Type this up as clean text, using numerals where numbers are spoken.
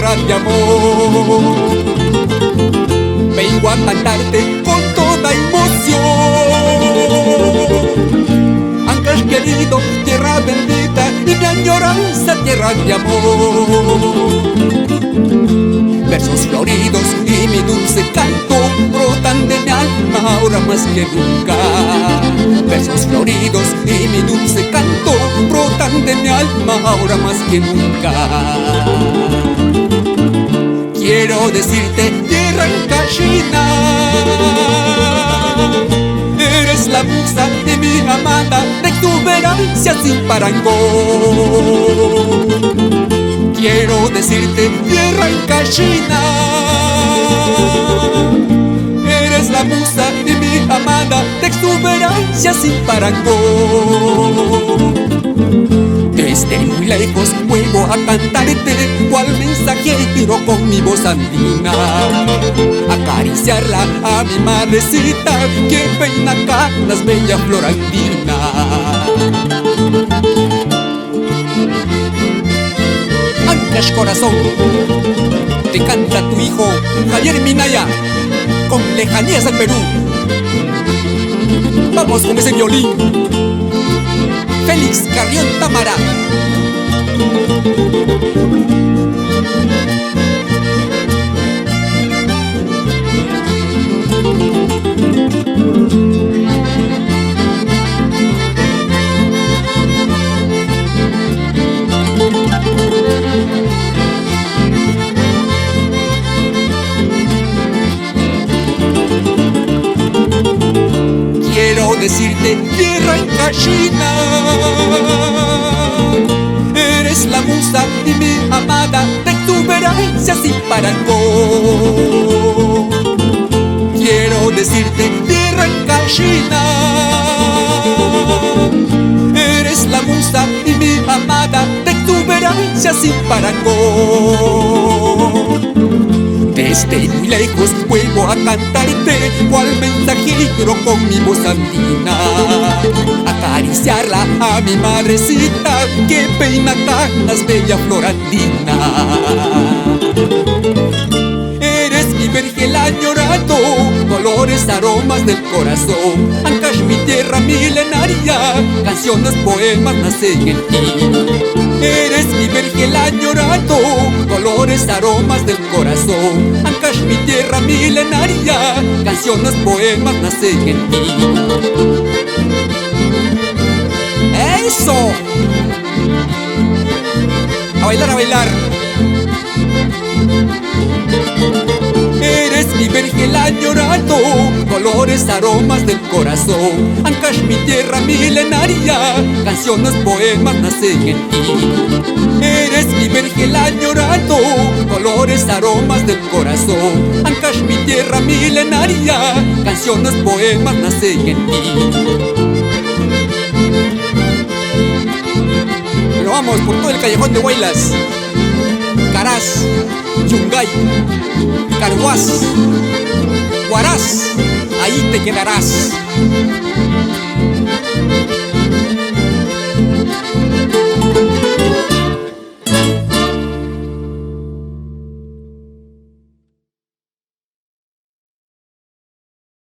tierra de amor. Vengo a cantarte con toda emoción. Ancash querido, tierra bendita y mi añoranza, tierra de amor. Versos floridos y mi dulce canto brotan de mi alma ahora más que nunca. Versos floridos y mi dulce canto brotan de mi alma ahora más que nunca. Quiero decirte, tierra encachina, eres la musa de mi amada, de exuberancia sin parangón. Quiero decirte, tierra encachina, eres la musa de mi amada, de exuberancia sin parangón. Desde muy lejos vuelvo a cantarte, cual mensajero con mi voz andina, acariciarla a mi madrecita, que peina canas, bella flor andina. Ancash corazón, te canta tu hijo Javier Minaya, con lejanías al Perú. Vamos con ese violín, Félix Carrión Támara. Quiero decirte, tierra encachina, eres la musa y mi amada, de exuberancia sin parangón. Quiero decirte, tierra encachina, eres la musa y mi amada, de exuberancia sin parangón. Desde muy lejos vuelvo a cantarte, cual mensajero con mi voz andina, acariciarla a mi madrecita, que peina canas, bella flor andina. Eres mi vergel añorado, colores, aromas del corazón. Ancash, mi tierra milenaria, canciones, poemas nacen en ti. Eres mi vergel añorado, colores, aromas del corazón. Ancash, mi tierra milenaria, canciones, poemas nacen en ti. ¡Eso! A bailar, a bailar. Eres mi vergel añorado, colores, aromas del corazón. Ancash, mi tierra milenaria, canciones, poemas nacen en ti. Eres mi vergel añorado, colores, aromas del corazón. Ancash, mi tierra milenaria, canciones, poemas nacen en ti. Pero vamos por todo el callejón de Huaylas, Caraz, Yungay, Carhuaz, Huaraz, ahí te quedarás.